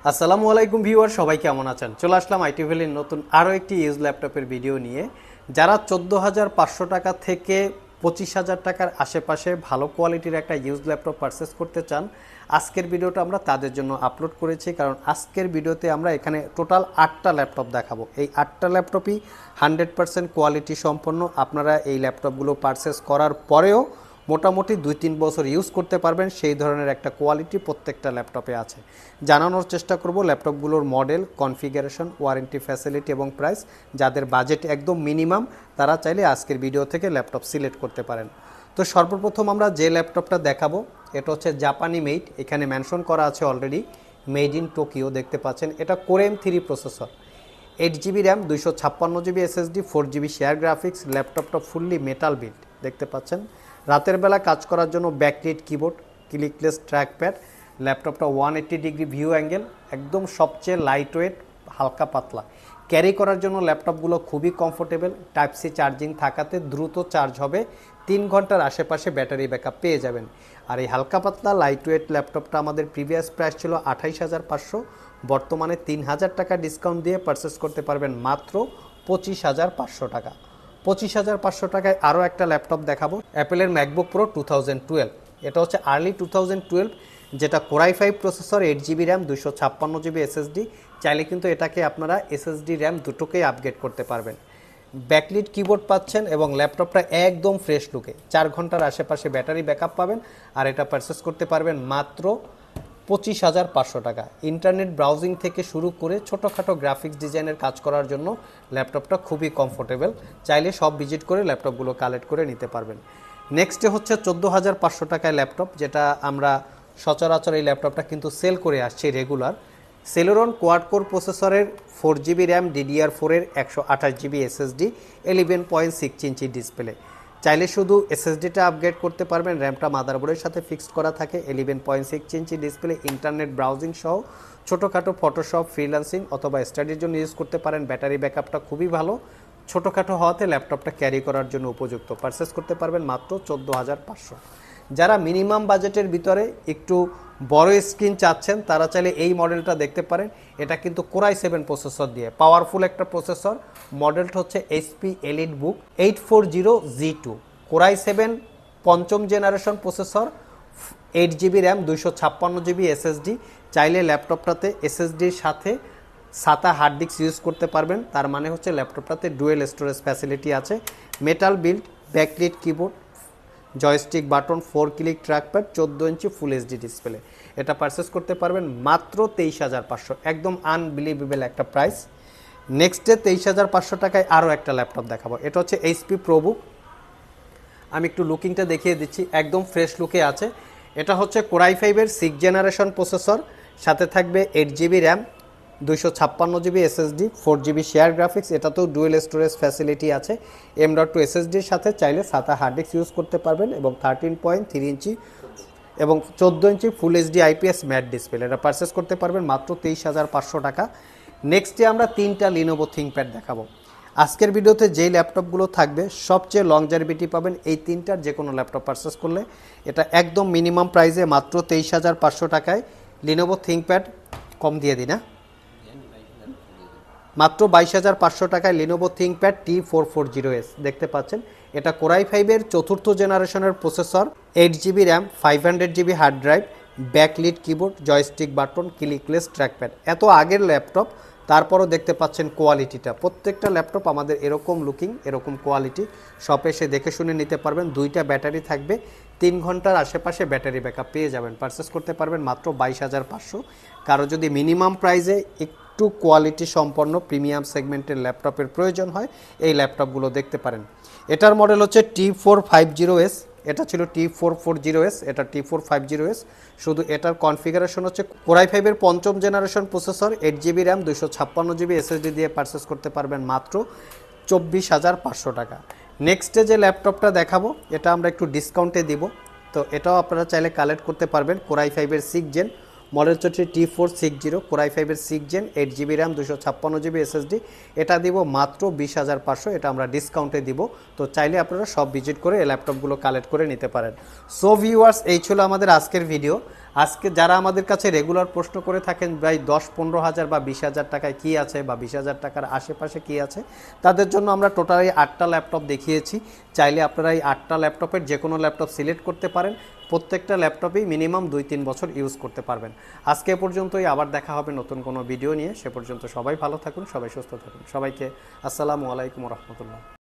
আসসালামু আলাইকুম ভিউয়ার, সবাই কেমন আছেন? চলে আসলাম আইটি ভ্যালির নতুন আরও একটি ইউজ ল্যাপটপের ভিডিও নিয়ে। যারা 14,500 টাকা থেকে 25,000 টাকার আশেপাশে ভালো কোয়ালিটির একটা ইউজ ল্যাপটপ পারচেস করতে চান, আজকের ভিডিওটা আমরা তাদের জন্য আপলোড করেছি। কারণ আজকের ভিডিওতে আমরা এখানে টোটাল 8টা ল্যাপটপ দেখাবো। এই 8টা ল্যাপটপই 100% কোয়ালিটি সম্পন্ন। আপনারা এই ল্যাপটপগুলো পারচেস করার পরেও মোটামুটি 2-3 বছর ইউজ করতে পারবেন, সেই ধরনের একটা কোয়ালিটি প্রত্যেকটা ল্যাপটপে আছে। জানানোর চেষ্টা করব ল্যাপটপগুলোর মডেল, কনফিগারেশন, ওয়ারেন্টি ফ্যাসিলিটি এবং প্রাইস। যাদের বাজেট একদম মিনিমাম তারা চাইলে আজকের ভিডিও থেকে ল্যাপটপ সিলেক্ট করতে পারেন। তো সর্বপ্রথম আমরা যে ল্যাপটপটা দেখাবো এটা হচ্ছে জাপানি মেড। এখানে মেনশন করা আছে অলরেডি মেড ইন টোকিও, দেখতে পাচ্ছেন। এটা core M3 processor, 8GB RAM, 256GB SSD, 4GB share graphics. ল্যাপটপটা ফুললি মেটাল বিল্ড, দেখতে পাচ্ছেন। রাতের বেলা কাজ করার জন্য ব্যাকলাইট কিবোর্ড, ক্লিকলেস ট্র্যাকপ্যাড। ল্যাপটপটা 180 ডিগ্রি ভিউ অ্যাঙ্গেল, একদম সবচেয়ে লাইট ওয়েট, হালকা পাতলা। ক্যারি করার জন্য ল্যাপটপগুলো খুবই কমফোর্টেবল। টাইপ সি চার্জিং থাকাতে দ্রুত চার্জ হবে, 3 ঘন্টার আশেপাশে ব্যাটারি ব্যাকআপ পেয়ে যাবেন। আর এই হালকা পাতলা লাইট ওয়েট ল্যাপটপটা আমাদের প্রিভিয়াস প্রাইস ছিল 28,500, বর্তমানে 3,000 টাকা ডিসকাউন্ট দিয়ে পারচেস করতে পারবেন মাত্র 25,500 টাকা। 25,500 টাকায় আরও একটা ল্যাপটপ দেখাবো, অ্যাপেলের ম্যাকবুক প্রো 2012। এটা হচ্ছে আর্লি 2012, যেটা core i5 processor, 8GB RAM, 256GB SSD। চাইলে কিন্তু এটাকে আপনারা SSD র্যাম দুটোকেই আপগ্রেড করতে পারবেন। ব্যাকলিট কিবোর্ড পাচ্ছেন এবং ল্যাপটপটা একদম ফ্রেশ লুকে, 4 ঘন্টার আশেপাশে ব্যাটারি ব্যাকআপ পাবেন। আর এটা পারচেস করতে পারবেন মাত্র 25,500 টাকা। ইন্টারনেট ব্রাউজিং থেকে শুরু করে ছোটোখাটো গ্রাফিক্স ডিজাইনের কাজ করার জন্য ল্যাপটপটা খুবই কমফোর্টেবল। চাইলে সব ভিজিট করে ল্যাপটপগুলো কালেক্ট করে নিতে পারবেন। নেক্সটে হচ্ছে 14,500 টাকায় ল্যাপটপ, যেটা আমরা সচরাচর এই ল্যাপটপটা কিন্তু সেল করে আসছি রেগুলার। সেলেরন কোয়াড কোর প্রসেসরের, 4GB র্যাম, DDR4 এর, 128GB SSD, 11.6 ইঞ্চি ডিসপ্লে। চাইলে শুধু SSDটা আপগ্রেড করতে পারবেন, র্যামটা মাদারবোর্ডের সাথে ফিক্সড করা থাকে। 11.6 ইঞ্চি ডিসপ্লে, ইন্টারনেট ব্রাউজিং সহ ছোটোখাটো ফটোশপ, ফ্রিল্যান্সিং অথবা স্টাডির জন্য ইউজ করতে পারেন। ব্যাটারি ব্যাকআপটা খুবই ভালো, ছোটোখাটো হওয়াতে ল্যাপটপটা ক্যারি করার জন্য উপযুক্ত। পারচেস করতে পারবেন মাত্র 14,500। যারা মিনিমাম বাজেটের ভিতরে একটু বড় স্ক্রিন চাচ্ছেন তারা চাইলে এই মডেলটা দেখতে পারেন। এটা কিন্তু কোর i7 প্রসেসর দিয়ে পাওয়ারফুল একটা প্রসেসর। মডেলটা হচ্ছে HP EliteBook 840G2, core i7 পঞ্চম generation processor, 8GB RAM, 256GB SSD। চাইলে ল্যাপটপটাতে SSDর সাথে SATA হার্ড ডিস্ক ইউজ করতে পারবেন। তার মানে হচ্ছে ল্যাপটপটাতে ডুয়েল স্টোরেজ ফ্যাসিলিটি আছে। Metal build, backlit keyboard, joystick button, 4 click trackpad, 14 inch full HD display. এটা পারচেস করতে পারবেন মাত্র 23,500, একদম আনবিলিভেবল একটা প্রাইস। নেক্সটে 23,500 টাকায় আরও একটা ল্যাপটপ দেখাবো। এটা হচ্ছে HP ProBook। আমি একটু লুকিংটা দেখিয়ে দিচ্ছি, একদম ফ্রেশ লুকে আছে। এটা হচ্ছে কোর i5 এর 6 জেনারেশন প্রসেসর, সাথে থাকবে 8GB RAM, 256GB SSD, 4GB share graphics. এটাতেও ডুয়েল স্টোরেজ ফ্যাসিলিটি আছে। M.2 SSDর সাথে চাইলে SATA হার্ড ডিস্ক ইউজ করতে পারবেন এবং 13.3 ইঞ্চি এবং 14 inch full HD IPS matte display. এটা পারচেস করতে পারবেন মাত্র 23,500 টাকা। নেক্সটে আমরা 3টা লিনোভো থিংকপ্যাড দেখাবো। আজকের ভিডিওতে যেই ল্যাপটপগুলো থাকবে সবচেয়ে লংজারভিটি পাবেন এই 3টার যে কোনো ল্যাপটপ পারচেস করলে। এটা একদম মিনিমাম প্রাইসে মাত্র 23,500 টাকায় লিনোভো থিংকপ্যাড। কম দিয়ে দিই না, মাত্র 22,500 টাকায় লিনোভো থিংকপ্যাড T440S দেখতে পাচ্ছেন। এটা কোর i5 এর 4th জেনারেশনের processor, 8GB RAM, 500GB hard drive, backlit keyboard, joystick button, clickless trackpad. এত আগের ল্যাপটপ, তারপরও দেখতে পাচ্ছেন কোয়ালিটিটা। প্রত্যেকটা ল্যাপটপ আমাদের এরকম লুকিং, এরকম কোয়ালিটি। শপে এসে দেখে শুনে নিতে পারবেন। 2টা ব্যাটারি থাকবে, 3 ঘন্টার আশেপাশে ব্যাটারি ব্যাকআপ পেয়ে যাবেন। পারচেস করতে পারবেন মাত্র 22,500। কারো যদি মিনিমাম প্রাইসে একটু কোয়ালিটি সম্পন্ন প্রিমিয়াম সেগমেন্টের ল্যাপটপের প্রয়োজন হয় এই ল্যাপটপগুলো দেখতে পারেন। এটার মডেল হচ্ছে T450S, এটা ছিল T440S, এটা T450S। শুধু এটার কনফিগারেশন হচ্ছে কোর i5 এর 5ম generation processor, 8GB RAM, 256GB SSD দিয়ে পারচেস করতে পারবেন মাত্র 24,500 টাকা। নেক্সটে যে ল্যাপটপটা দেখাবো এটা আমরা একটু ডিসকাউন্টে দিব, তো এটাও আপনারা চাইলে কালেক্ট করতে পারবেন। কোর i5 এর 6 জেন, মডেল হচ্ছে T460, কোর i5 এর 6 gen, 8GB RAM, 256GB SSD। এটা দিব মাত্র 20,500, এটা আমরা ডিসকাউন্টে দিব। তো চাইলে আপনারা সব ভিজিট করে এই ল্যাপটপগুলো কালেক্ট করে নিতে পারেন। সো ভিউয়ার্স, এই ছিল আমাদের আজকের ভিডিও। আজকে যারা আমাদের কাছে রেগুলার প্রশ্ন করে থাকেন ভাই 10-15 হাজার বা 20 হাজার টাকায় কী আছে বা 20 হাজার টাকার আশেপাশে কী আছে, তাদের জন্য আমরা টোটালি 8টা ল্যাপটপ দেখিয়েছি। চাইলে আপনারা এই 8টা ল্যাপটপের যে কোনো ল্যাপটপ সিলেক্ট করতে পারেন। প্রত্যেকটা ল্যাপটপেই মিনিমাম 2-3 বছর ইউজ করতে পারবেন। আজকে এ পর্যন্তই, আবার দেখা হবে নতুন কোনো ভিডিও নিয়ে। সে পর্যন্ত সবাই ভালো থাকুন, সবাই সুস্থ থাকুন। সবাইকে আসসালামু আলাইকুম রহমতুল্লাহ।